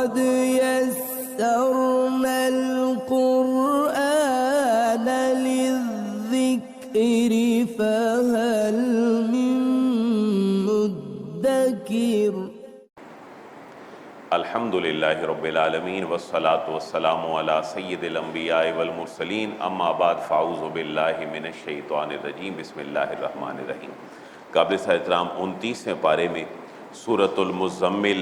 قد يسرنا القرآن للذكر فهل من مدكر۔ الحمد للہ رب العالمین والصلاة والسلام علی سید الانبیاء والمرسلین، اما بعد فاعوذ باللہ من الشیطان الرجیم، بسم اللہ الرحمن الرحیم۔ قابل احترام 29ویں پارے میں سورۃ المزمل،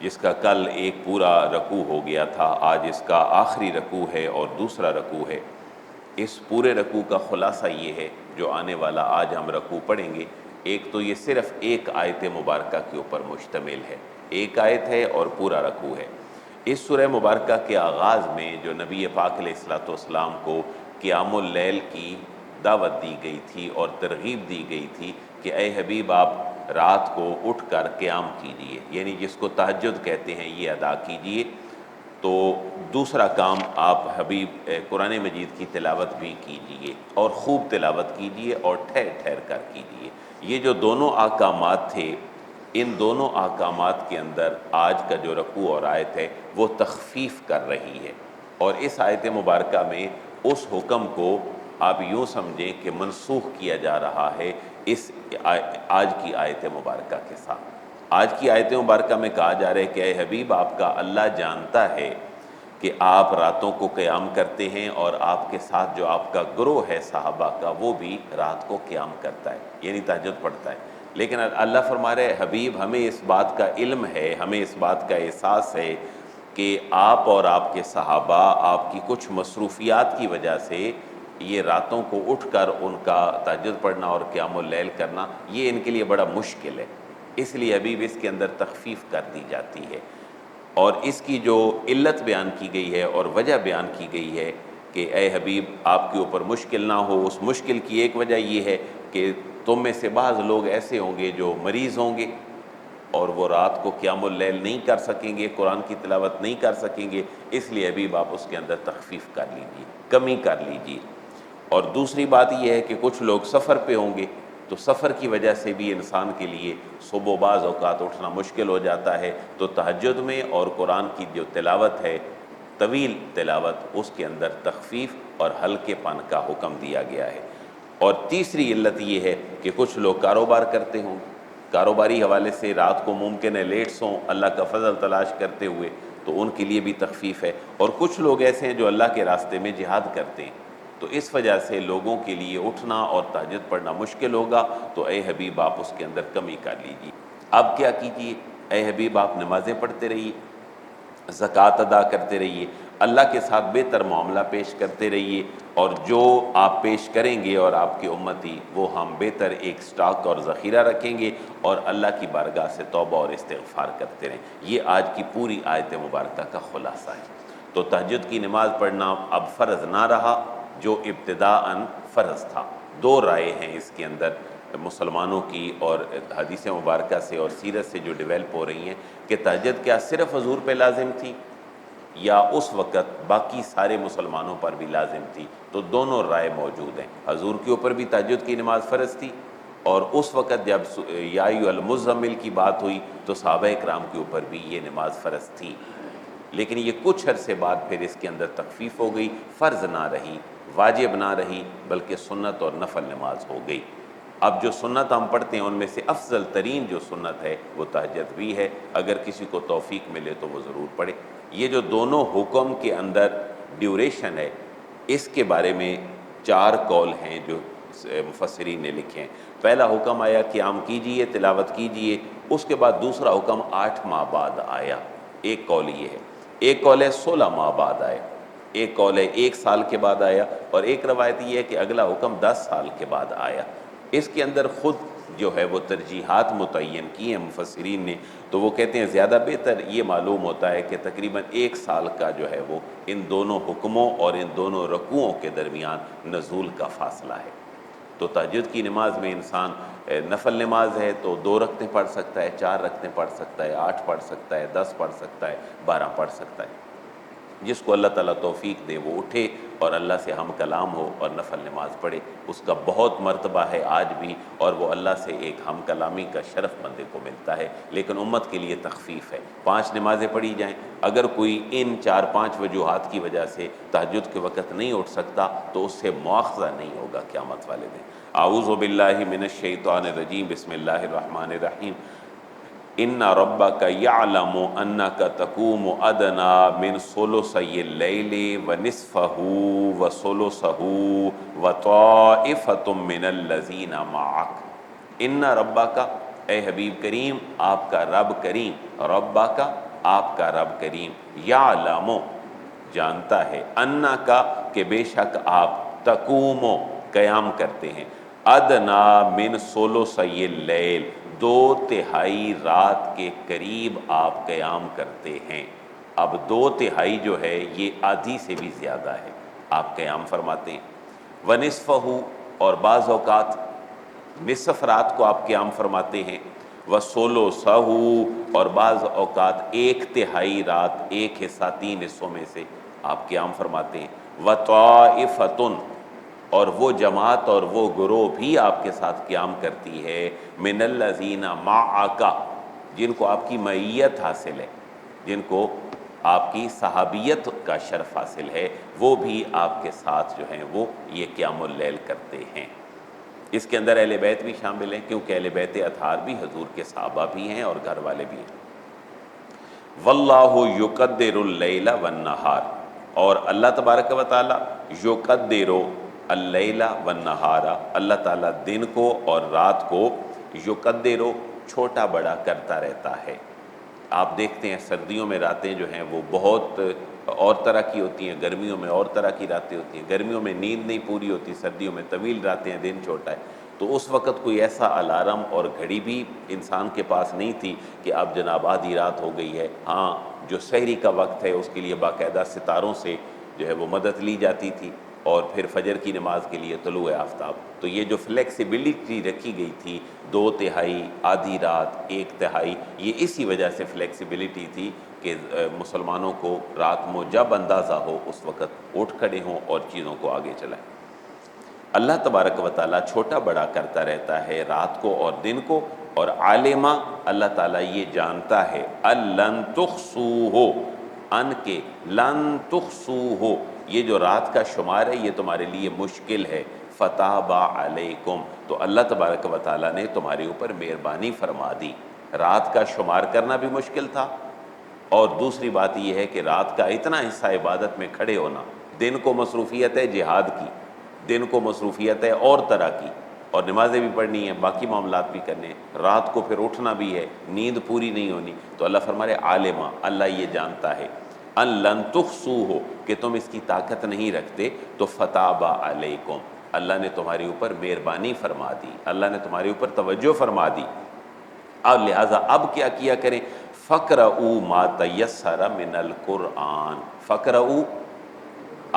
جس کا کل ایک پورا رکوع ہو گیا تھا، آج اس کا آخری رکوع ہے اور دوسرا رکوع ہے۔ اس پورے رکوع کا خلاصہ یہ ہے جو آنے والا آج ہم رکوع پڑھیں گے۔ ایک تو یہ صرف ایک آیت مبارکہ کے اوپر مشتمل ہے، ایک آیت ہے اور پورا رکوع ہے۔ اس سورہ مبارکہ کے آغاز میں جو نبی پاک علیہ السلام کو قیام اللیل کی دعوت دی گئی تھی اور ترغیب دی گئی تھی کہ اے حبیب آپ رات کو اٹھ کر قیام کیجئے، یعنی جس کو تہجد کہتے ہیں یہ ادا کیجئے۔ تو دوسرا کام آپ حبیب قرآن مجید کی تلاوت بھی کیجئے اور خوب تلاوت کیجئے اور ٹھہر ٹھہر کر کیجئے۔ یہ جو دونوں احکامات تھے، ان دونوں احکامات کے اندر آج کا جو رکوع اور آیت ہے وہ تخفیف کر رہی ہے، اور اس آیت مبارکہ میں اس حکم کو آپ یوں سمجھیں کہ منسوخ کیا جا رہا ہے اس آج کی آیت مبارکہ کے ساتھ۔ آج کی آیت مبارکہ میں کہا جا رہا ہے کہ اے حبیب آپ کا اللہ جانتا ہے کہ آپ راتوں کو قیام کرتے ہیں، اور آپ کے ساتھ جو آپ کا گروہ ہے صحابہ کا وہ بھی رات کو قیام کرتا ہے، یعنی تہجد پڑھتا ہے۔ لیکن اللہ فرما رہے حبیب ہمیں اس بات کا علم ہے، ہمیں اس بات کا احساس ہے کہ آپ اور آپ کے صحابہ آپ کی کچھ مصروفیات کی وجہ سے یہ راتوں کو اٹھ کر ان کا تہجد پڑھنا اور قیام اللیل کرنا یہ ان کے لیے بڑا مشکل ہے، اس لیے حبیب اس کے اندر تخفیف کر دی جاتی ہے۔ اور اس کی جو علت بیان کی گئی ہے اور وجہ بیان کی گئی ہے کہ اے حبیب آپ کے اوپر مشکل نہ ہو، اس مشکل کی ایک وجہ یہ ہے کہ تم میں سے بعض لوگ ایسے ہوں گے جو مریض ہوں گے اور وہ رات کو قیام اللیل نہیں کر سکیں گے، قرآن کی تلاوت نہیں کر سکیں گے، اس لیے حبیب آپ اس کے اندر تخفیف کر لیجیے، کمی کر لیجیے۔ اور دوسری بات یہ ہے کہ کچھ لوگ سفر پہ ہوں گے، تو سفر کی وجہ سے بھی انسان کے لیے صبح و بعض اوقات اٹھنا مشکل ہو جاتا ہے، تو تہجد میں اور قرآن کی جو تلاوت ہے طویل تلاوت، اس کے اندر تخفیف اور ہلکے پن کا حکم دیا گیا ہے۔ اور تیسری علت یہ ہے کہ کچھ لوگ کاروبار کرتے ہوں، کاروباری حوالے سے رات کو ممکن ہے لیٹ سوں اللہ کا فضل تلاش کرتے ہوئے، تو ان کے لیے بھی تخفیف ہے۔ اور کچھ لوگ ایسے ہیں جو اللہ کے راستے میں جہاد کرتے ہیں، تو اس وجہ سے لوگوں کے لیے اٹھنا اور تہجد پڑھنا مشکل ہوگا، تو اے حبیب آپ اس کے اندر کمی کر لیجیے۔ اب کیا کیجیے؟ اے حبیب آپ نمازیں پڑھتے رہیے، زکوٰۃ ادا کرتے رہیے، اللہ کے ساتھ بہتر معاملہ پیش کرتے رہیے، اور جو آپ پیش کریں گے اور آپ کی امتی وہ ہم بہتر ایک سٹاک اور ذخیرہ رکھیں گے، اور اللہ کی بارگاہ سے توبہ اور استغفار کرتے رہیں۔ یہ آج کی پوری آیت مبارکہ کا خلاصہ ہے۔ تو تہجد کی نماز پڑھنا اب فرض نہ رہا جو ابتداءً فرض تھا۔ دو رائے ہیں اس کے اندر مسلمانوں کی، اور حدیث مبارکہ سے اور سیرت سے جو ڈیولپ ہو رہی ہیں، کہ تہجد کیا صرف حضور پہ لازم تھی یا اس وقت باقی سارے مسلمانوں پر بھی لازم تھی؟ تو دونوں رائے موجود ہیں۔ حضور کے اوپر بھی تہجد کی نماز فرض تھی، اور اس وقت جب یا ایھا المزمل کی بات ہوئی تو صحابہ اکرام کے اوپر بھی یہ نماز فرض تھی، لیکن یہ کچھ عرصے بعد پھر اس کے اندر تخفیف ہو گئی، فرض نہ رہی، واجب نہ رہی، بلکہ سنت اور نفل نماز ہو گئی۔ اب جو سنت ہم پڑھتے ہیں ان میں سے افضل ترین جو سنت ہے وہ تہجد بھی ہے، اگر کسی کو توفیق ملے تو وہ ضرور پڑھے۔ یہ جو دونوں حکم کے اندر ڈیوریشن ہے، اس کے بارے میں 4 قول ہیں جو مفسرین نے لکھے ہیں۔ پہلا حکم آیا قیام کیجئے، تلاوت کیجئے، اس کے بعد دوسرا حکم 8 ماہ بعد آیا، ایک قول یہ ہے۔ ایک قول ہے 16 ماہ بعد آیا، ایک قول ہے 1 سال کے بعد آیا، اور ایک روایت یہ ہے کہ اگلا حکم 10 سال کے بعد آیا۔ اس کے اندر خود جو ہے وہ ترجیحات متعین کی ہیں مفسرین نے، تو وہ کہتے ہیں زیادہ بہتر یہ معلوم ہوتا ہے کہ تقریباً 1 سال کا جو ہے وہ ان دونوں حکموں اور ان دونوں رکوعوں کے درمیان نزول کا فاصلہ ہے۔ تو تہجد کی نماز میں انسان نفل نماز ہے تو 2 رکعتیں پڑھ سکتا ہے، 4 رکعتیں پڑھ سکتا ہے، 8 پڑھ سکتا ہے، 10 پڑھ سکتا ہے، 12 پڑھ سکتا ہے۔ جس کو اللہ تعالیٰ توفیق دے وہ اٹھے اور اللہ سے ہم کلام ہو اور نفل نماز پڑھے، اس کا بہت مرتبہ ہے آج بھی، اور وہ اللہ سے ایک ہم کلامی کا شرف بندے کو ملتا ہے۔ لیکن امت کے لیے تخفیف ہے، 5 نمازیں پڑھی جائیں۔ اگر کوئی ان 4-5 وجوہات کی وجہ سے تہجد کے وقت نہیں اٹھ سکتا تو اس سے مواخذہ نہیں ہوگا قیامت والے دن۔ اعوذ باللہ من الشیطان الرجیم، بسم اللہ الرحمن الرحیم۔ ان ربک یعلم انک تقوم ادنی من ثلثی اللیل ونصفہ وثلثہ وطائفۃ من الذین معک۔ ان ربک، اے حبیب کریم آپ کا رب کریم، ربک آپ کا رب کریم، یعلم جانتا ہے، انکا کہ بے شک آپ، تقوم قیام کرتے ہیں، ادنا من ثلثی اللیل 2/3 رات کے قریب آپ قیام کرتے ہیں۔ اب 2/3 جو ہے یہ آدھی سے بھی زیادہ ہے، آپ قیام فرماتے ہیں۔ ونصفہ، اور بعض اوقات نصف رات کو آپ قیام فرماتے ہیں۔ وثلثہ، اور بعض اوقات 1/3 رات، ایک حصہ 3 حصوں میں سے آپ قیام فرماتے ہیں۔ وطائفۃ، اور وہ جماعت اور وہ گروہ بھی آپ کے ساتھ قیام کرتی ہے، من الذین معک، جن کو آپ کی معیت حاصل ہے، جن کو آپ کی صحابیت کا شرف حاصل ہے، وہ بھی آپ کے ساتھ جو ہیں وہ یہ قیام اللیل کرتے ہیں۔ اس کے اندر اہل بیت بھی شامل ہیں، کیونکہ اہل بیت اطہار بھی حضور کے صحابہ بھی ہیں اور گھر والے بھی ہیں۔ واللہ یقدر اللیل والنہار، اور اللہ تبارک و تعالی یقدر اللیل والنہار، اللہ تعالیٰ دن کو اور رات کو یقدر چھوٹا بڑا کرتا رہتا ہے۔ آپ دیکھتے ہیں سردیوں میں راتیں جو ہیں وہ بہت اور طرح کی ہوتی ہیں، گرمیوں میں اور طرح کی راتیں ہوتی ہیں، گرمیوں میں نیند نہیں پوری ہوتی، سردیوں میں طویل راتیں ہیں، دن چھوٹا ہے۔ تو اس وقت کوئی ایسا الارم اور گھڑی بھی انسان کے پاس نہیں تھی کہ اب جناب آدھی رات ہو گئی ہے۔ ہاں، جو سحری کا وقت ہے اس کے لیے باقاعدہ ستاروں سے جو ہے وہ مدد لی جاتی تھی، اور پھر فجر کی نماز کے لیے طلوع آفتاب۔ تو یہ جو فلیکسیبلٹی رکھی گئی تھی، 2/3 آدھی رات، 1/3، یہ اسی وجہ سے فلیکسیبلٹی تھی کہ مسلمانوں کو رات میں جب اندازہ ہو اس وقت اٹھ کھڑے ہوں اور چیزوں کو آگے چلائیں۔ اللہ تبارک و تعالیٰ چھوٹا بڑا کرتا رہتا ہے رات کو اور دن کو، اور عالمہ اللہ تعالیٰ یہ جانتا ہے، لن تحصوہ، ان کے لن تحصوہ، یہ جو رات کا شمار ہے یہ تمہارے لیے مشکل ہے، فتاب علیکم، تو اللہ تبارک و تعالیٰ نے تمہارے اوپر مہربانی فرما دی۔ رات کا شمار کرنا بھی مشکل تھا، اور دوسری بات یہ ہے کہ رات کا اتنا حصہ عبادت میں کھڑے ہونا، دن کو مصروفیت ہے جہاد کی، دن کو مصروفیت ہے اور طرح کی، اور نمازیں بھی پڑھنی ہیں، باقی معاملات بھی کرنے ہیں، رات کو پھر اٹھنا بھی ہے، نیند پوری نہیں ہونی، تو اللہ فرمائے عالمہ، اللہ یہ جانتا ہے، ان لن تحصوہ، کہ تم اس کی طاقت نہیں رکھتے، تو فتاب علیکم، اللہ نے تمہارے اوپر مہربانی فرما دی، اللہ نے تمہارے اوپر توجہ فرما دی۔ اور لہٰذا اب کیا کیا کریں، فَقْرَؤُوا مَا تَيَسَّرَ مِنَ الْقُرْآنِ، فَقْرَؤُوا،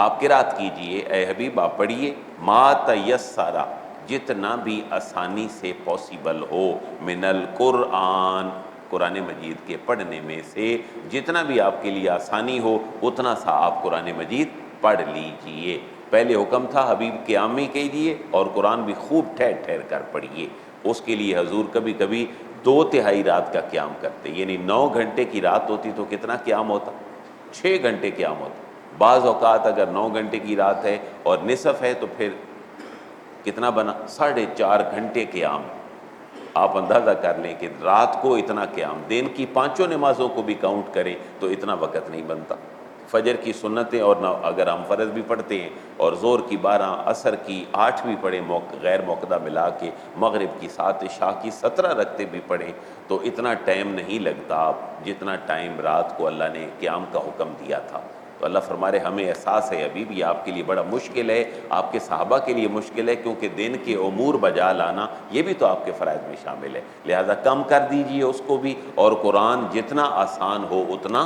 آپ قرات کیجئے، اے حبیب آپ پڑھیے، مَا تَيَسَّرَ، جتنا بھی آسانی سے پاسبل ہو، من القرآن، قرآن مجید کے پڑھنے میں سے جتنا بھی آپ کے لیے آسانی ہو اتنا سا آپ قرآن مجید پڑھ لیجئے۔ پہلے حکم تھا حبیب قیام میں کیجئے اور قرآن بھی خوب ٹھہر ٹھہر کر پڑھیے۔ اس کے لیے حضور کبھی کبھی 2/3 رات کا قیام کرتے، یعنی 9 گھنٹے کی رات ہوتی تو کتنا قیام ہوتا؟ 6 گھنٹے قیام ہوتا۔ بعض اوقات اگر 9 گھنٹے کی رات ہے اور نصف ہے تو پھر کتنا بنا؟ 4.5 گھنٹے قیام۔ آپ اندازہ کر لیں کہ رات کو اتنا قیام، دن کی 5 نمازوں کو بھی کاؤنٹ کریں تو اتنا وقت نہیں بنتا۔ فجر کی سنتیں اور اگر ہم فرض بھی پڑھتے ہیں اور ظہر کی 12، عصر کی 8 بھی پڑھیں غیر موقدہ ملا کے، مغرب کی 7، عشاء کی 17 رکعتیں بھی پڑھیں تو اتنا ٹائم نہیں لگتا جتنا ٹائم رات کو اللہ نے قیام کا حکم دیا تھا۔ تو اللہ فرما رہے ہمیں احساس ہے ابھی بھی آپ کے لیے بڑا مشکل ہے، آپ کے صحابہ کے لیے مشکل ہے، کیونکہ دن کے امور بجا لانا یہ بھی تو آپ کے فرائض میں شامل ہے، لہذا کم کر دیجئے اس کو بھی، اور قرآن جتنا آسان ہو اتنا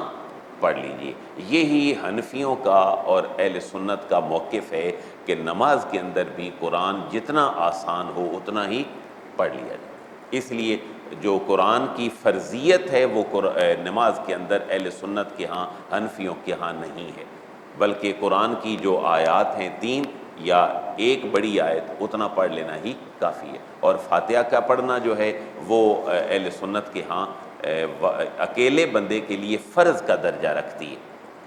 پڑھ لیجئے۔ یہی حنفیوں کا اور اہل سنت کا موقف ہے کہ نماز کے اندر بھی قرآن جتنا آسان ہو اتنا ہی پڑھ لیا جائے۔ اس لیے جو قرآن کی فرضیت ہے وہ نماز کے اندر اہل سنت کے ہاں، حنفیوں کے ہاں نہیں ہے۔ بلکہ قرآن کی جو آیات ہیں 3 یا ایک بڑی آیت اتنا پڑھ لینا ہی کافی ہے۔ اور فاتحہ کا پڑھنا جو ہے وہ اہل سنت کے ہاں اکیلے بندے کے لیے فرض کا درجہ رکھتی ہے۔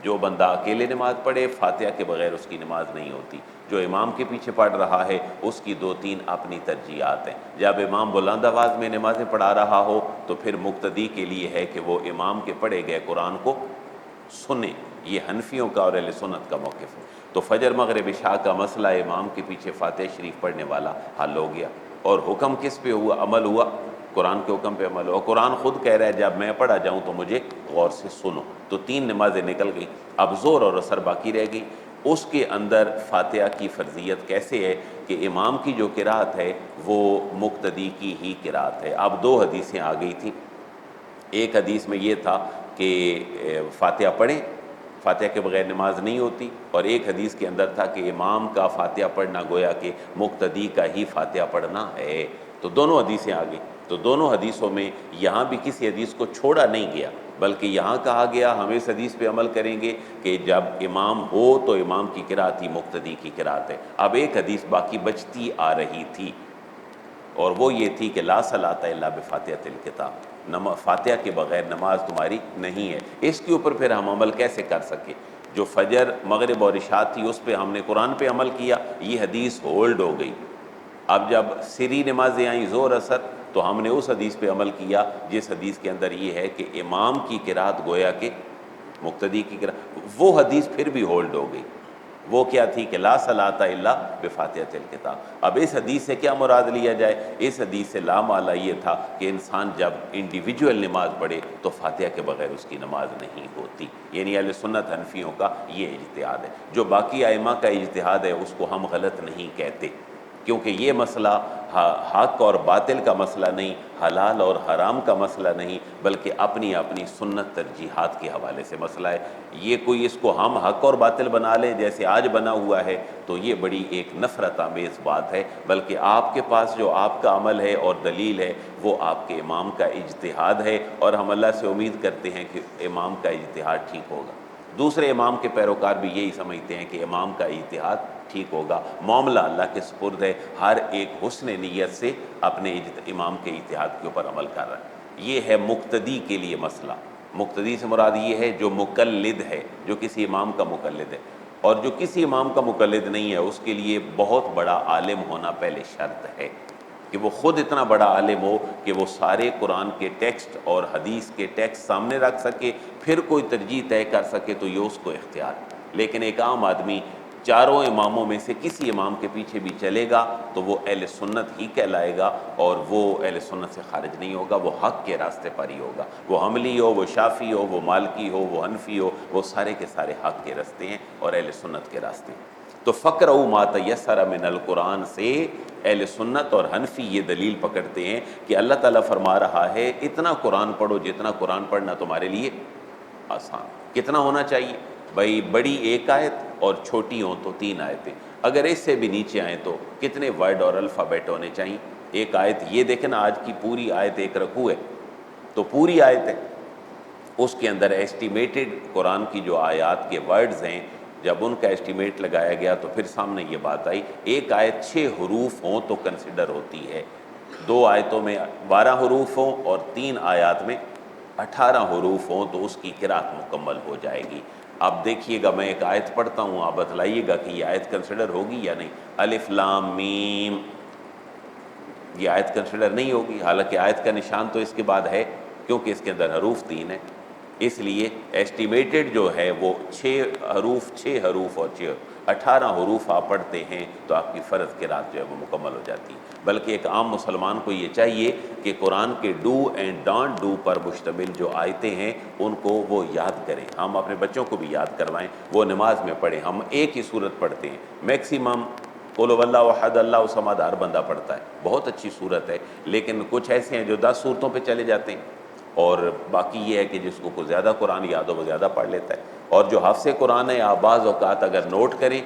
جو بندہ اکیلے نماز پڑھے فاتحہ کے بغیر اس کی نماز نہیں ہوتی۔ جو امام کے پیچھے پڑھ رہا ہے اس کی 2-3 اپنی ترجیحات ہیں۔ جب امام بلند آواز میں نمازیں پڑھا رہا ہو تو پھر مقتدی کے لیے ہے کہ وہ امام کے پڑھے گئے قرآن کو سنیں۔ یہ حنفیوں کا اور اہل سنت کا موقف ہے۔ تو فجر مغرب عشاء کا مسئلہ امام کے پیچھے فاتحہ شریف پڑھنے والا حل ہو گیا۔ اور حکم کس پہ ہوا؟ عمل ہوا، قرآن کے حکم پہ عمل ہوا۔ قرآن خود کہہ رہا ہے جب میں پڑھا جاؤں تو مجھے غور سے سنو۔ تو 3 نمازیں نکل گئی، اب ظہر اور عصر باقی رہ گئی۔ اس کے اندر فاتحہ کی فرضیت کیسے ہے کہ امام کی جو قرات ہے وہ مقتدی کی ہی قرات ہے۔ اب 2 حدیثیں آ گئی تھیں۔ ایک حدیث میں یہ تھا کہ فاتحہ پڑھیں، فاتحہ کے بغیر نماز نہیں ہوتی، اور ایک حدیث کے اندر تھا کہ امام کا فاتحہ پڑھنا گویا کہ مقتدی کا ہی فاتحہ پڑھنا ہے۔ تو دونوں حدیثیں آ گئی۔ تو دونوں حدیثوں میں یہاں بھی کسی حدیث کو چھوڑا نہیں گیا، بلکہ یہاں کہا گیا ہم اس حدیث پہ عمل کریں گے کہ جب امام ہو تو امام کی قرات ہی مقتدی کی قرات ہے۔ اب ایک حدیث باقی بچتی آ رہی تھی، اور وہ یہ تھی کہ لا صلاۃ الا بفاتحۃ الکتاب، فاتحہ کے بغیر نماز تمہاری نہیں ہے۔ اس کے اوپر پھر ہم عمل کیسے کر سکے؟ جو فجر مغرب اور عشاء تھی اس پہ ہم نے قرآن پہ عمل کیا، یہ حدیث ہولڈ ہو گئی۔ اب جب سری نمازیں آئیں ظہر اثر تو ہم نے اس حدیث پہ عمل کیا جس حدیث کے اندر یہ ہے کہ امام کی قرات گویا کہ مقتدی کی قرات، وہ حدیث پھر بھی ہولڈ ہو گئی۔ وہ کیا تھی کہ لا صلاۃ الا بفاتحۃ الکتاب۔ اب اس حدیث سے کیا مراد لیا جائے؟ اس حدیث سے لا معنی یہ تھا کہ انسان جب انڈیویجول نماز پڑھے تو فاتحہ کے بغیر اس کی نماز نہیں ہوتی۔ یعنی اہل سنت حنفیوں کا یہ اجتہاد ہے۔ جو باقی ائمہ کا اجتہاد ہے اس کو ہم غلط نہیں کہتے، کیونکہ یہ مسئلہ حق اور باطل کا مسئلہ نہیں، حلال اور حرام کا مسئلہ نہیں، بلکہ اپنی اپنی سنت ترجیحات کے حوالے سے مسئلہ ہے۔ یہ کوئی اس کو ہم حق اور باطل بنا لیں جیسے آج بنا ہوا ہے تو یہ بڑی ایک نفرت آمیز بات ہے، بلکہ آپ کے پاس جو آپ کا عمل ہے اور دلیل ہے وہ آپ کے امام کا اجتہاد ہے، اور ہم اللہ سے امید کرتے ہیں کہ امام کا اجتہاد ٹھیک ہوگا۔ دوسرے امام کے پیروکار بھی یہی سمجھتے ہیں کہ امام کا اجتہاد ٹھیک ہوگا۔ معاملہ اللہ کے سپرد ہے، ہر ایک حسن نیت سے اپنے امام کے اجتہاد کے اوپر عمل کر رہا ہے۔ یہ ہے مقتدی کے لیے مسئلہ۔ مقتدی سے مراد یہ ہے جو مقلد ہے، جو کسی امام کا مقلد ہے، اور جو کسی امام کا مقلد نہیں ہے اس کے لیے بہت بڑا عالم ہونا پہلے شرط ہے، کہ وہ خود اتنا بڑا عالم ہو کہ وہ سارے قرآن کے ٹیکسٹ اور حدیث کے ٹیکسٹ سامنے رکھ سکے، پھر کوئی ترجیح طے کر سکے تو یہ اس کو اختیار ہے۔ لیکن ایک عام آدمی چاروں اماموں میں سے کسی امام کے پیچھے بھی چلے گا تو وہ اہل سنت ہی کہلائے گا، اور وہ اہل سنت سے خارج نہیں ہوگا، وہ حق کے راستے پر ہی ہوگا۔ وہ حنبلی ہو، وہ شافعی ہو، وہ مالکی ہو، وہ حنفی ہو، وہ سارے کے سارے حق کے راستے ہیں اور اہل سنت کے راستے ہیں۔ تو فقرؤ ما تیسر من القرآن سے اہل سنت اور حنفی یہ دلیل پکڑتے ہیں کہ اللہ تعالیٰ فرما رہا ہے اتنا قرآن پڑھو جتنا قرآن پڑھنا تمہارے لیے آسان۔ کتنا ہونا چاہیے؟ بھائی بڑی ایک آیت اور چھوٹی ہوں تو 3 آیتیں، اگر اس سے بھی نیچے آئیں تو کتنے ورڈ اور الفابیٹ ہونے چاہیے؟ ایک آیت، یہ دیکھیں نا آج کی پوری آیت ایک رکوع ہے تو پوری آیت ہے، اس کے اندر ایسٹیمیٹڈ قرآن کی جو آیات کے ورڈز ہیں جب ان کا ایسٹیمیٹ لگایا گیا تو پھر سامنے یہ بات آئی ایک آیت 6 حروف ہوں تو کنسیڈر ہوتی ہے، 2 آیتوں میں 12 حروف ہوں اور 3 آیات میں 18 حروف ہوں تو اس کی قرات مکمل ہو جائے گی۔ اب دیکھیے گا میں ایک آیت پڑھتا ہوں، آپ بتلائیے گا کہ یہ آیت کنسیڈر ہوگی یا نہیں۔ الف لام میم، یہ آیت کنسیڈر نہیں ہوگی، حالانکہ آیت کا نشان تو اس کے بعد ہے کیونکہ اس کے اندر حروف 3 ہیں، اس لیے ایسٹیمیٹڈ جو ہے وہ 6 حروف اور 18 حروف آپ پڑھتے ہیں تو آپ کی فرض قرات جو ہے وہ مکمل ہو جاتی ہے۔ بلکہ ایک عام مسلمان کو یہ چاہیے کہ قرآن کے ڈو اینڈ ڈانٹ ڈو پر مشتمل جو آیتیں ہیں ان کو وہ یاد کریں، ہم اپنے بچوں کو بھی یاد کروائیں، وہ نماز میں پڑھیں۔ ہم ایک ہی صورت پڑھتے ہیں، میکسیمم قل هو اللہ احد اللہ الصمد ہر بندہ پڑھتا ہے، بہت اچھی صورت ہے، لیکن کچھ ایسے ہیں جو 10 صورتوں پہ چلے جاتے ہیں، اور باقی یہ ہے کہ جس کو زیادہ قرآن یاد ہو وہ زیادہ پڑھ لیتا ہے، اور جو حافظ قرآن ہے آپ بعض اوقات اگر نوٹ کریں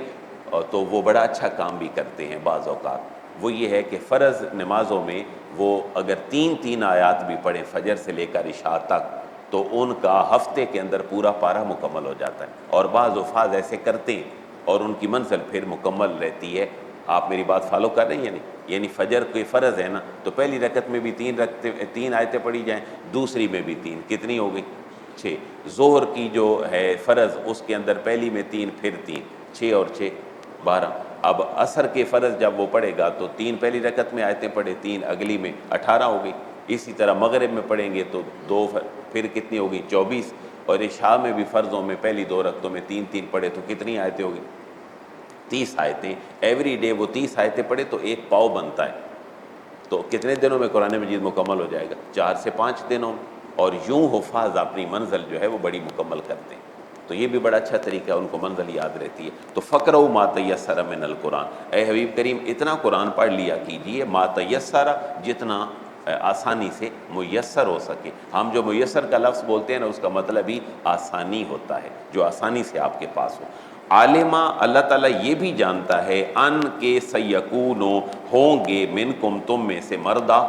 تو وہ بڑا اچھا کام بھی کرتے ہیں۔ بعض اوقات وہ یہ ہے کہ فرض نمازوں میں وہ اگر 3 آیات بھی پڑھیں فجر سے لے کر عشاء تک تو ان کا ہفتے کے اندر پورا پارہ مکمل ہو جاتا ہے، اور بعض حفاظ ایسے کرتے ہیں اور ان کی منزل پھر مکمل رہتی ہے۔ آپ میری بات فالو کر رہے ہیں؟ یعنی فجر کوئی فرض ہے نا، تو پہلی رکعت میں بھی تین آیتیں پڑھی جائیں، دوسری میں بھی تین، کتنی ہو گئی؟ 6۔ ظہر کی جو ہے فرض اس کے اندر پہلی میں 3 پھر 3، 6 اور 6 12۔ اب عصر کے فرض جب وہ پڑھے گا تو 3 پہلی رکعت میں آیتیں پڑھے، 3 اگلی میں، 18 ہو گئی۔ اسی طرح مغرب میں پڑھیں گے تو 2 پھر کتنی ہوگی؟ 24۔ اور عشاء میں بھی فرضوں میں پہلی 2 رکعتوں میں 3 3 پڑھے تو کتنی آیتیں ہوگی؟ 30 آیتیں۔ ایوری ڈے وہ 30 آیتیں پڑھے تو 1 پاؤ بنتا ہے۔ تو کتنے دنوں میں قرآن مجید مکمل ہو جائے گا؟ 4 سے 5 دنوں میں۔ اور یوں حفاظ اپنی منزل جو ہے وہ بڑی مکمل کرتے ہیں، تو یہ بھی بڑا اچھا طریقہ ہے، ان کو منزل یاد رہتی ہے۔ تو فقرؤ ما تیسر من القرآن، اے حبیب کریم اتنا قرآن پڑھ لیا کیجئے، ما تیسر جتنا آسانی سے میسر ہو سکے۔ ہم جو میسر کا لفظ بولتے ہیں نا، اس کا مطلب ہی آسانی ہوتا ہے، جو آسانی سے آپ کے پاس ہو۔ عالمہ، اللہ تعالیٰ یہ بھی جانتا ہے، ان کے سیکون، ہوں گے، منکم، تم میں سے، مردہ۔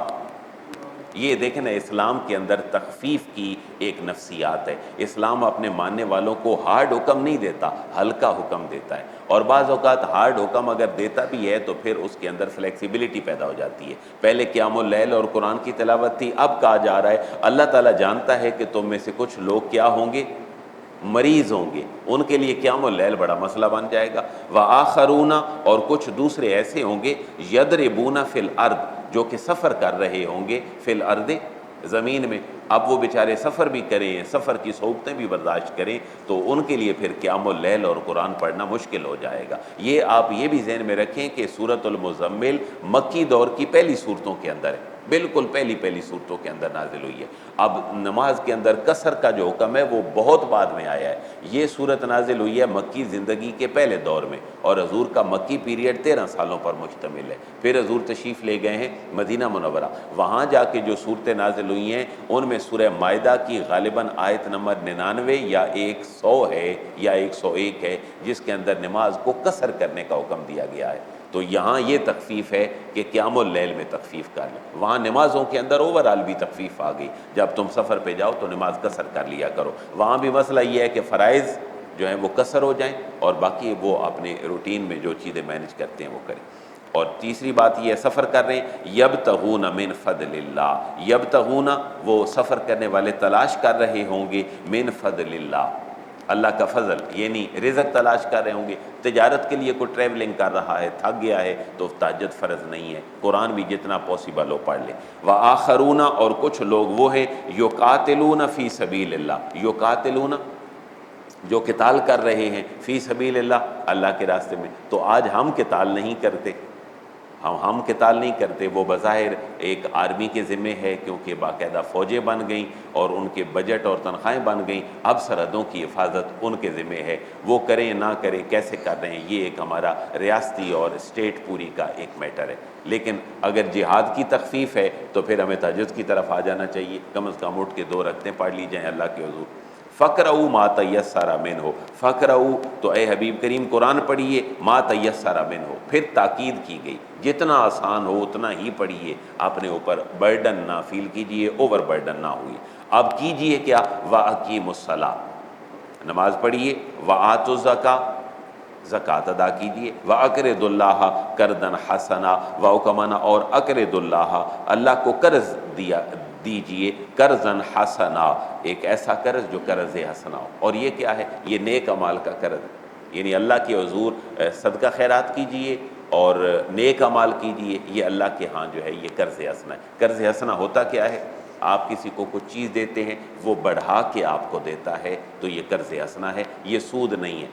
یہ دیکھیں نا، اسلام کے اندر تخفیف کی ایک نفسیات ہے۔ اسلام اپنے ماننے والوں کو ہارڈ حکم نہیں دیتا، ہلکا حکم دیتا ہے، اور بعض اوقات ہارڈ حکم اگر دیتا بھی ہے تو پھر اس کے اندر فلیکسیبلٹی پیدا ہو جاتی ہے۔ پہلے قیام اللیل اور قرآن کی تلاوت تھی، اب کہا جا رہا ہے اللہ تعالیٰ جانتا ہے کہ تم میں سے کچھ لوگ کیا ہوں گے؟ مریض ہوں گے، ان کے لیے قیام اللیل بڑا مسئلہ بن جائے گا۔ وآخرون، اور کچھ دوسرے ایسے ہوں گے، یضربون فی الارض، جو کہ سفر کر رہے ہوں گے، فی الارض، زمین میں۔ اب وہ بیچارے سفر بھی کریں، سفر کی صعوبتیں بھی برداشت کریں، تو ان کے لیے پھر قیام اللیل اور قرآن پڑھنا مشکل ہو جائے گا۔ یہ آپ یہ بھی ذہن میں رکھیں کہ سورۃ المزمل مکی دور کی پہلی صورتوں کے اندر ہے، بالکل پہلی صورتوں کے اندر نازل ہوئی ہے۔ اب نماز کے اندر قصر کا جو حکم ہے وہ بہت بعد میں آیا ہے۔ یہ صورت نازل ہوئی ہے مکی زندگی کے پہلے دور میں، اور حضور کا مکی پیریڈ 13 سالوں پر مشتمل ہے۔ پھر حضور تشریف لے گئے ہیں مدینہ منورہ، وہاں جا کے جو صورتیں نازل ہوئی ہیں ان میں سورہ مائدہ کی غالباً آیت نمبر 99 یا 100 ہے یا 101 ہے، جس کے اندر نماز کو قصر کرنے کا حکم دیا گیا ہے۔ تو یہاں یہ تخفیف ہے کہ قیام اللیل میں تخفیف کر لیں، وہاں نمازوں کے اندر اوورال بھی تخفیف آ گئی، جب تم سفر پہ جاؤ تو نماز قصر کر لیا کرو۔ وہاں بھی مسئلہ یہ ہے کہ فرائض جو ہیں وہ قصر ہو جائیں، اور باقی وہ اپنے روٹین میں جو چیزیں مینج کرتے ہیں وہ کریں۔ اور تیسری بات یہ ہے، سفر کر رہے ہیں، یبتغون من فضل اللہ، یبتغون، وہ سفر کرنے والے تلاش کر رہے ہوں گے، من فضل اللہ، اللہ کا فضل، یعنی رزق تلاش کر رہے ہوں گے۔ تجارت کے لیے کوئی ٹریولنگ کر رہا ہے، تھک گیا ہے، تو تہجد فرض نہیں ہے، قرآن بھی جتنا پاسبل ہو پڑھ لے۔ وآخرون، اور کچھ لوگ وہ ہیں، یقاتلون فی سبیل اللہ، یقاتلون، جو قتال کر رہے ہیں، فی سبیل اللہ، اللہ کے راستے میں۔ تو آج ہم قتال نہیں کرتے، ہم قتال نہیں کرتے، وہ بظاہر ایک آرمی کے ذمے ہے، کیونکہ باقاعدہ فوجیں بن گئیں اور ان کے بجٹ اور تنخواہیں بن گئیں، اب سرحدوں کی حفاظت ان کے ذمے ہے، وہ کریں نہ کریں، کیسے کر رہے ہیں، یہ ایک ہمارا ریاستی اور اسٹیٹ پوری کا ایک میٹر ہے۔ لیکن اگر جہاد کی تخفیف ہے تو پھر ہمیں تہجد کی طرف آ جانا چاہیے، کم از کم اٹھ کے 2 رکعتیں پڑھ لی جائیں اللہ کے حضور۔ فقرؤ ما تیسر منہ، فقرؤ، تو اے حبیب کریم قرآن پڑھیے، ما تیسر منہ، پھر تاکید کی گئی، جتنا آسان ہو اتنا ہی پڑھیے، اپنے اوپر برڈن نہ فیل کیجئے، اوور برڈن نہ ہوئی۔ اب کیجئے کیا؟ وَأَقِیمُوا الصَّلَاةَ، نماز پڑھیے، وَآتُوا الزَّکَاةَ، زکوٰۃ ادا کیجئے، وَأَقْرِضُوا اللَّهَ قَرْضًا حَسَنًا، وَأَقْمَنَا، اور اقرض اللہ، اللہ کو قرض دیجئے، قرضاً حسنا، ایک ایسا قرض جو قرض حسنا ہو۔ اور یہ کیا ہے؟ یہ نیک اعمال کا قرض، یعنی اللہ کے حضور صدقہ خیرات کیجئے اور نیک اعمال کیجئے، یہ اللہ کے ہاں جو ہے یہ قرض حسنا ہے۔ قرض حسنا ہوتا کیا ہے؟ آپ کسی کو کچھ چیز دیتے ہیں، وہ بڑھا کے آپ کو دیتا ہے، تو یہ قرض حسنا ہے، یہ سود نہیں ہے،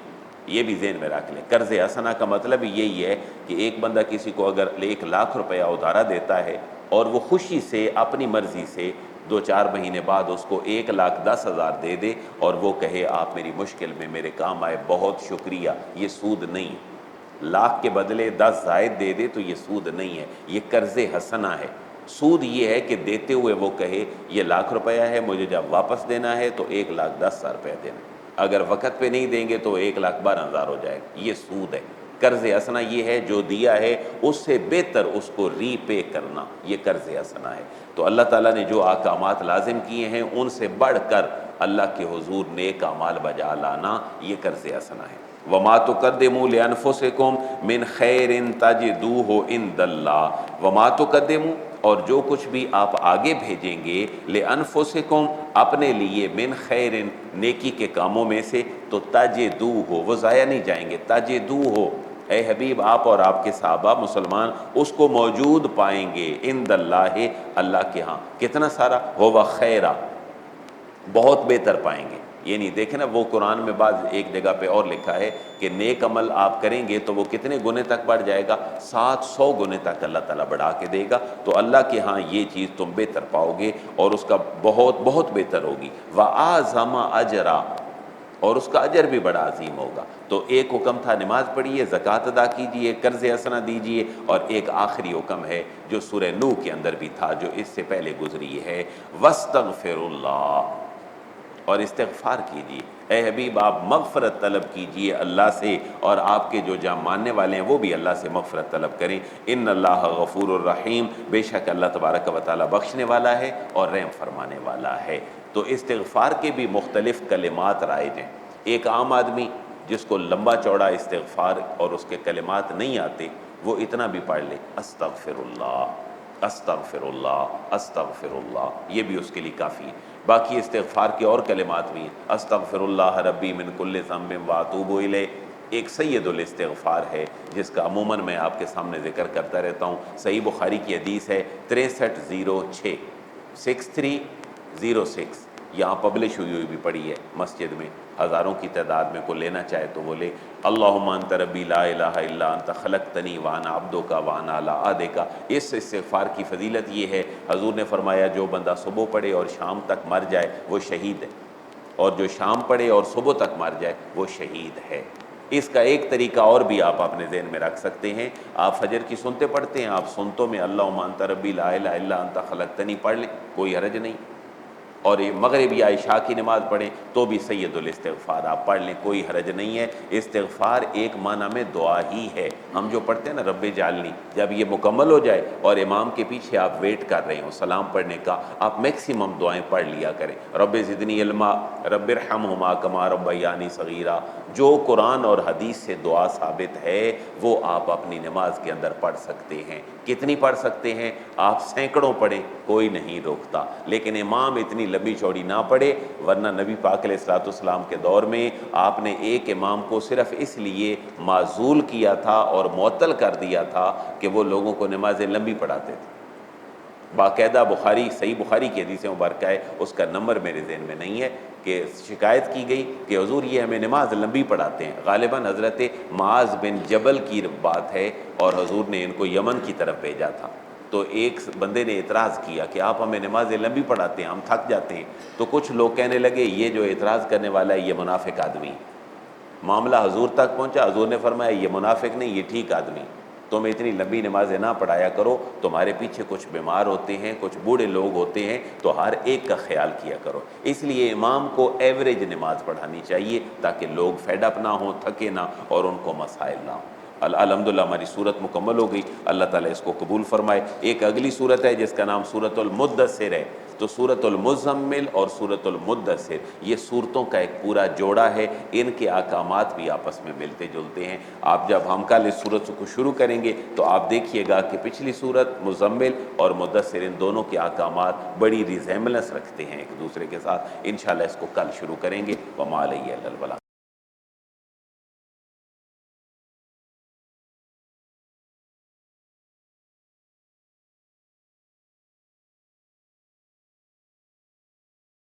یہ بھی ذہن میں رکھ لیں۔ قرض حسنا کا مطلب یہی ہے کہ ایک بندہ کسی کو اگر 1 لاکھ روپیہ ادھارا دیتا ہے اور وہ خوشی سے اپنی مرضی سے 2-4 مہینے بعد اس کو 1,10,000 دے دے اور وہ کہے آپ میری مشکل میں میرے کام آئے، بہت شکریہ، یہ سود نہیں ہے۔ لاکھ کے بدلے 10 زائد دے دے تو یہ سود نہیں ہے، یہ قرض حسنا ہے۔ سود یہ ہے کہ دیتے ہوئے وہ کہے یہ 1,00,000 روپیہ ہے، مجھے جب واپس دینا ہے تو 1,10,000 روپیہ دینا، اگر وقت پہ نہیں دیں گے تو 1,12,000 ہو جائے گا، یہ سود ہے۔ قرض حسنہ یہ ہے جو دیا ہے اس سے بہتر اس کو ری پے کرنا، یہ قرض حسنہ ہے۔ تو اللہ تعالیٰ نے جو احکامات لازم کیے ہیں ان سے بڑھ کر اللہ کے حضور نیک اعمال بجا لانا، یہ قرض حسنہ ہے۔ وَمَا تُقَدِّمُوا لِأَنفُسِكُم مِّن خَيْرٍ تَجِدُوهُ عِندَ اللَّهِ وَمَا تُقَدِّمُوا، اور جو کچھ بھی آپ آگے بھیجیں گے، لِأَنفُسِكُم اپنے لیے، من خیر نیکی کے کاموں میں سے، تو تَجِدُوهُ وہ ضائع نہیں جائیں گے، تَجِدُوهُ اے حبیب آپ اور آپ کے صحابہ مسلمان اس کو موجود پائیں گے، عند اللہ اللہ کے ہاں، کتنا سارا، ہو خیرہ بہت بہتر پائیں گے۔ یہ نہیں دیکھیں نا، وہ قرآن میں بعض ایک جگہ پہ اور لکھا ہے کہ نیک عمل آپ کریں گے تو وہ کتنے گنے تک بڑھ جائے گا، 700 گنے تک اللہ تعالیٰ بڑھا کے دے گا۔ تو اللہ کے ہاں یہ چیز تم بہتر پاؤ گے اور اس کا بہت بہت بہتر ہوگی۔ وَأَعْظَمَ أَجْرًا، اور اس کا اجر بھی بڑا عظیم ہوگا۔ تو ایک حکم تھا نماز پڑھیے، زکوٰۃ ادا کیجیے، قرض حسنہ دیجیے، اور ایک آخری حکم ہے جو سورہ نوح کے اندر بھی تھا جو اس سے پہلے گزری ہے، وَاسْتَغْفِرُ اللَّهَ، اور استغفار کیجیے۔ اے حبیب آپ مغفرت طلب کیجیے اللہ سے، اور آپ کے جو جہاں ماننے والے ہیں وہ بھی اللہ سے مغفرت طلب کریں۔ ان اللہ غفور الرحیم، بے شک اللہ تبارک و تعالیٰ بخشنے والا ہے اور رحم فرمانے والا ہے۔ تو استغفار کے بھی مختلف کلمات رائج ہیں۔ ایک عام آدمی جس کو لمبا چوڑا استغفار اور اس کے کلمات نہیں آتے، وہ اتنا بھی پڑھ لے، استغفر اللہ، استغفر اللہ، استغفر اللہ، یہ بھی اس کے لیے کافی ہے۔ باقی استغفار کے اور کلمات بھی ہیں، استغفر اللہ ربی من کل ذنب واتوب الیہ، ایک سید الاستغفار ہے جس کا عموماً میں آپ کے سامنے ذکر کرتا رہتا ہوں۔ صحیح بخاری کی حدیث ہے 6306، 6306، یہاں پبلش ہوئی بھی پڑی ہے مسجد میں، ہزاروں کی تعداد میں کوئی لینا چاہے تو وہ لے۔ اللہم انت ربی لا الہ الا انت خلقتنی وانا عبدک وانا علی عہدک۔ اس استغفار کی فضیلت یہ ہے، حضور نے فرمایا جو بندہ صبح پڑھے اور شام تک مر جائے وہ شہید ہے، اور جو شام پڑھے اور صبح تک مر جائے وہ شہید ہے۔ اس کا ایک طریقہ اور بھی آپ اپنے ذہن میں رکھ سکتے ہیں، آپ فجر کی سنتے پڑھتے ہیں، آپ سنتوں میں اللہم انت ربی لا الہ الا انت خلقتنی پڑھ لیں، کوئی حرج نہیں، اور یہ مغرب یا عشاء کی نماز پڑھیں تو بھی سید الاستغفار آپ پڑھ لیں، کوئی حرج نہیں ہے۔ استغفار ایک معنی میں دعا ہی ہے۔ ہم جو پڑھتے ہیں نا رب جعلنی، جب یہ مکمل ہو جائے اور امام کے پیچھے آپ ویٹ کر رہے ہوں سلام پڑھنے کا، آپ میکسیمم دعائیں پڑھ لیا کریں، رب زدنی علما، رب ارحمہما کما ربیانی صغیرا۔ جو قرآن اور حدیث سے دعا ثابت ہے وہ آپ اپنی نماز کے اندر پڑھ سکتے ہیں۔ کتنی پڑھ سکتے ہیں؟ آپ سینکڑوں پڑھیں، کوئی نہیں روکتا، لیکن امام اتنی لمبی چوڑی نہ پڑھے، ورنہ نبی پاک علیہ الصلوۃ والسلام کے دور میں آپ نے ایک امام کو صرف اس لیے معزول کیا تھا اور معطل کر دیا تھا کہ وہ لوگوں کو نمازیں لمبی پڑھاتے تھے۔ باقاعدہ بخاری، صحیح بخاری کی حدیث مبارکہ ہے، اس کا نمبر میرے ذہن میں نہیں ہے، کہ شکایت کی گئی کہ حضور یہ ہمیں نماز لمبی پڑھاتے ہیں۔ غالباً حضرت معاذ بن جبل کی بات ہے، اور حضور نے ان کو یمن کی طرف بھیجا تھا۔ تو ایک بندے نے اعتراض کیا کہ آپ ہمیں نمازیں لمبی پڑھاتے ہیں، ہم تھک جاتے ہیں۔ تو کچھ لوگ کہنے لگے یہ جو اعتراض کرنے والا ہے یہ منافق آدمی ہے۔ معاملہ حضور تک پہنچا، حضور نے فرمایا یہ منافق نہیں، یہ ٹھیک آدمی، تم اتنی لمبی نمازیں نہ پڑھایا کرو، تمہارے پیچھے کچھ بیمار ہوتے ہیں، کچھ بوڑھے لوگ ہوتے ہیں، تو ہر ایک کا خیال کیا کرو۔ اس لیے امام کو ایوریج نماز پڑھانی چاہیے تاکہ لوگ فیڈ اپ نہ ہوں، تھکے نہ، اور ان کو مسائل نہ ہوں۔ الحمدللہ ہماری صورت مکمل ہو گئی، اللہ تعالیٰ اس کو قبول فرمائے۔ ایک اگلی صورت ہے جس کا نام صورت المدثر ہے، تو صورت المزمل اور صورت المدثر یہ صورتوں کا ایک پورا جوڑا ہے، ان کے احکامات بھی آپس میں ملتے جلتے ہیں۔ آپ جب ہم کل اس صورت کو شروع کریں گے تو آپ دیکھیے گا کہ پچھلی صورت مزمل اور مدثر ان دونوں کے احکامات بڑی ریزیمبلنس رکھتے ہیں ایک دوسرے کے ساتھ۔ انشاءاللہ اس کو کل شروع کریں گے۔ وما علیہ الا البلاغ۔